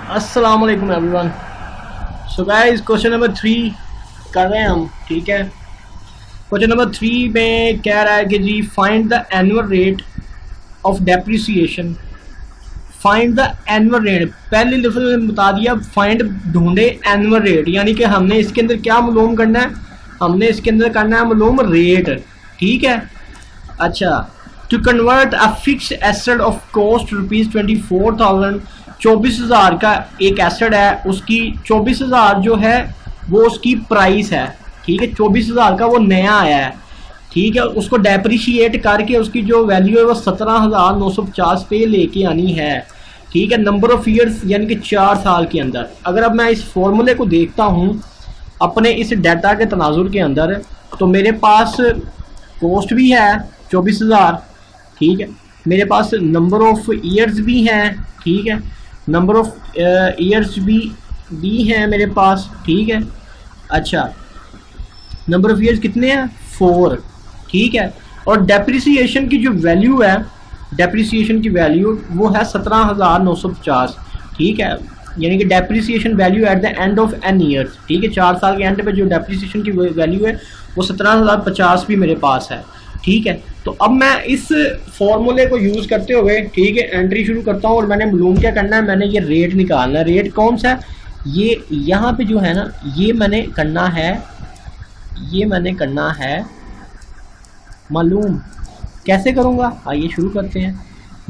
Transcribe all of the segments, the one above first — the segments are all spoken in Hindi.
अस्सलाम वालेकुम everyone. So guys question number 3 कर रहे हैं हम, ठीक है। क्वेश्चन नंबर 3 में कह रहा है कि जी find the annual rate of depreciation. Find the annual rate, पहले लफ्ज़ में बता दिया फाइंड ढूंढे एनुअल रेट, यानी कि हमने इसके अंदर क्या मालूम करना है, हमने इसके अंदर करना है मालूम रेट, ठीक है। अच्छा, to convert a fix asset of cost ₹24,000, 24,000 का एक एसेट है, उसकी 24,000 जो है वो उसकी प्राइस है, ठीक है। 24,000 का वो नया आया है, ठीक है। उसको डेप्रिशिएट करके उसकी जो वैल्यू है वो 17,950 पे लेके आनी है, ठीक है। नंबर ऑफ ईयर्स यानी कि 4 साल के अंदर। अगर अब मैं इस फॉर्मूले को देखता हूँ अपने इस डाटा के तनाजुर के अंदर, तो मेरे पास कॉस्ट भी है 24,000, ठीक है। मेरे पास नंबर ऑफ ईयर्स भी हैं, ठीक है। नंबर ऑफ ईयर्स भी हैं मेरे पास, ठीक है। अच्छा, नंबर ऑफ ईयर्स कितने हैं? 4, ठीक है। और डेप्रिसिएशन की जो वैल्यू है, डेप्रिसिएशन की वैल्यू वो है 17,950, ठीक है। यानी कि depreciation value at the end of an year, ठीक है। 4 साल के एंड पे जो डेप्रिसिएशन की वैल्यू है वो 17,050 भी मेरे पास है, ठीक है। तो अब मैं इस फॉर्मूले को यूज़ करते हुए, ठीक है, एंट्री शुरू करता हूँ। और मैंने मालूम क्या करना है, मैंने ये रेट निकालना है। रेट कौन सा है? ये यहाँ पे जो है ना, ये मैंने करना है मालूम। कैसे करूँगा, आइए शुरू करते हैं।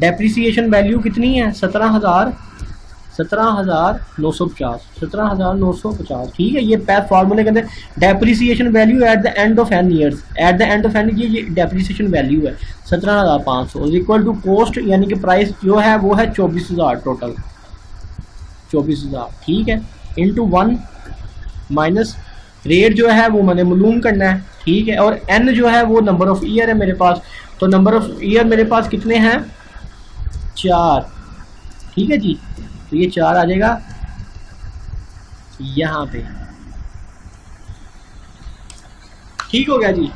डेप्रिसिएशन वैल्यू कितनी है? 17,950, ठीक है। ये फार्मूले के अंदर depreciation value at the end of an years, at the end of an ये डेप्रिसिएशन वैल्यू है 17,500 इक्वल टू कॉस्ट यानी कि प्राइस जो है वो है 24,000, टोटल 24,000, ठीक है। इंटू 1 माइनस रेट जो है वो मैंने मालूम करना है, ठीक है। और एन जो है वो नंबर ऑफ ईयर है मेरे पास, तो नंबर ऑफ ईयर मेरे पास कितने हैं? 4, ठीक है जी। तो ये 4 आ जाएगा यहाँ पे, ठीक हो गया जी।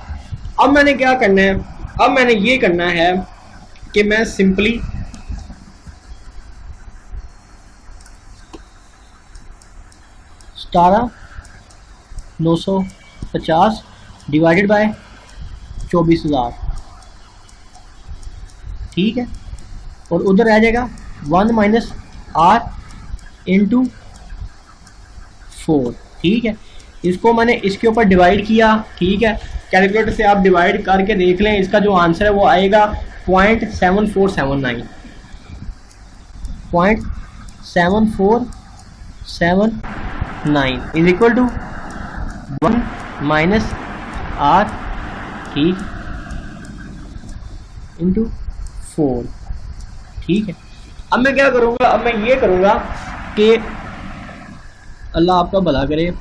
अब मैंने क्या करना है, अब मैंने ये करना है कि मैं सिंपली सतारह 950 डिवाइडेड बाय 24,000, ठीक है। और उधर रह जाएगा 1 माइनस आर इंटू 4, ठीक है। इसको मैंने इसके ऊपर डिवाइड किया, ठीक है। कैलकुलेटर से आप डिवाइड करके देख लें, इसका जो आंसर है वो आएगा 0.7479, 0.7479 is equal to 1 minus R, ठीक, इंटू 4, ठीक है। अब मैं क्या करूँगा, अब मैं ये करूँगा कि अल्लाह आपका भला करे,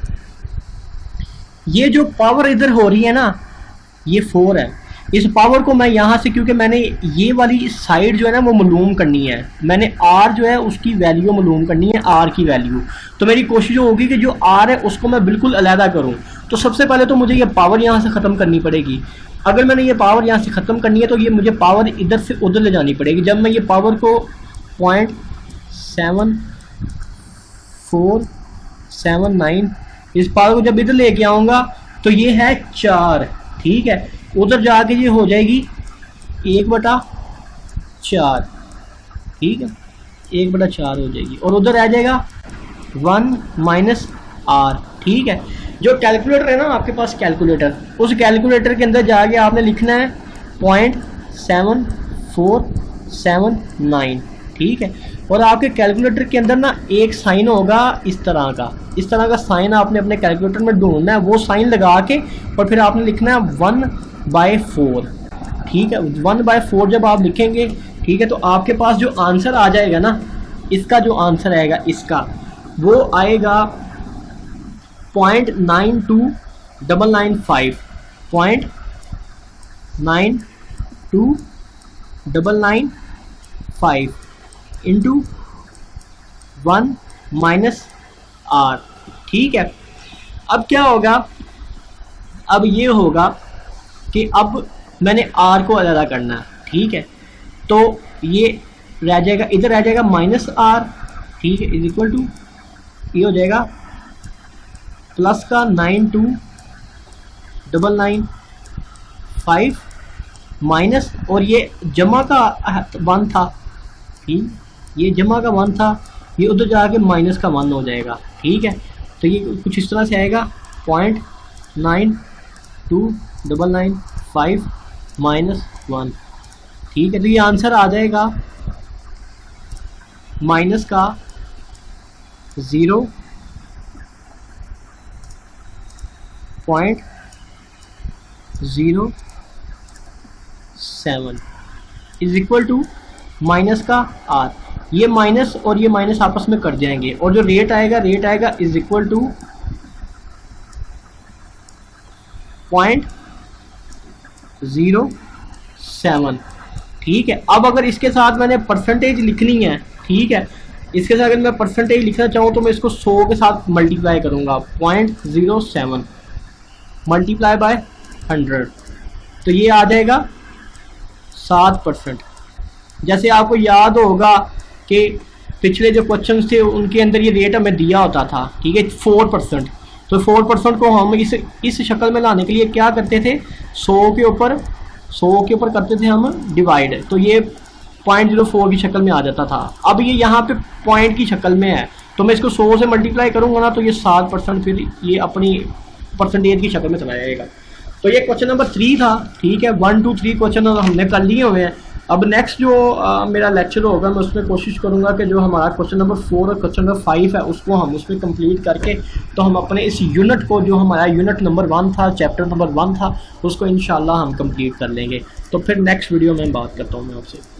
ये जो पावर इधर हो रही है ना, ये 4 है। इस पावर को मैं यहाँ से, क्योंकि मैंने ये वाली साइड जो है ना वो मालूम करनी है, मैंने आर जो है उसकी वैल्यू मालूम करनी है, आर की वैल्यू। तो मेरी कोशिश होगी कि जो आर है उसको मैं बिल्कुल अलहदा करूँ। तो सबसे पहले तो मुझे ये पावर यहाँ से ख़त्म करनी पड़ेगी। अगर मैंने ये पावर यहाँ से ख़त्म करनी है तो ये मुझे पावर इधर से उधर ले जानी पड़ेगी। जब मैं ये पावर को 0.7479 इस पावर को जब इधर लेके आऊँगा तो ये है 4, ठीक है। उधर जाके ये हो जाएगी 1/4, ठीक है, 1/4 हो जाएगी। और उधर रह जाएगा 1 माइनस आर, ठीक है। जो कैलकुलेटर है ना आपके पास, कैलकुलेटर, उस कैलकुलेटर के अंदर जाके आपने लिखना है 0.7479, ठीक है। और आपके कैलकुलेटर के अंदर ना एक साइन होगा इस तरह का साइन आपने अपने कैलकुलेटर में ढूंढना है। वो साइन लगा के और फिर आपने लिखना है 1/4, ठीक है। 1/4 जब आप लिखेंगे, ठीक है, तो आपके पास जो आंसर आ जाएगा ना, इसका जो आंसर आएगा इसका, वो आएगा 0.92995, 0.92995 इंटू 1 माइनस आर, ठीक है। अब क्या होगा, अब ये होगा कि अब मैंने आर को अलग करना है, ठीक है। तो ये रह जाएगा, इधर रह जाएगा माइनस आर, ठीक है, इज इक्वल टू ये हो जाएगा प्लस का 9299 माइनस, और ये जमा का 1 था, ठीक, ये जमा का 1 था, ये उधर जाके माइनस का 1 हो जाएगा। ठीक है, तो ये कुछ इस तरह से आएगा 0.92995 माइनस 1। ठीक है, तो ये आंसर आ जाएगा माइनस का 0.07 इज इक्वल टू माइनस का आर। ये माइनस और ये माइनस आपस में कट जाएंगे, और जो रेट आएगा इज इक्वल टू 0.07। ठीक है, अब अगर इसके साथ मैंने परसेंटेज लिखनी है, ठीक है, इसके साथ अगर मैं परसेंटेज लिखना चाहूँ तो मैं इसको 100 के साथ मल्टीप्लाई करूँगा, 0.07 मल्टीप्लाई बाय 100, तो ये आ जाएगा 7%। जैसे आपको याद होगा कि पिछले जो क्वेश्चंस थे उनके अंदर ये रेट हमें दिया होता था, ठीक है, 4%। तो 4% को हम इस शक्ल में लाने के लिए क्या करते थे, 100 के ऊपर करते थे हम डिवाइड, तो ये 0.04 की शक्ल में आ जाता था। अब ये यहाँ पे पॉइंट की शक्ल में है, तो मैं इसको 100 से मल्टीप्लाई करूँगा ना, तो ये 7% फिर ये अपनी परसेंटेज की शक्ल में चला जाएगा। तो ये क्वेश्चन नंबर 3 था। ठीक है, 1 2 3 क्वेश्चन हमने कर लिए हुए हैं। अब नेक्स्ट जो मेरा लेक्चर होगा मैं उसमें कोशिश करूंगा कि जो हमारा क्वेश्चन नंबर 4 और क्वेश्चन नंबर 5 है उसको हम उसमें कंप्लीट करके तो हम अपने इस यूनिट को, जो हमारा यूनिट नंबर 1 था, चैप्टर नंबर 1 था, उसको इंशाल्लाह हम कंप्लीट कर लेंगे। तो फिर नेक्स्ट वीडियो में बात करता हूँ मैं आपसे।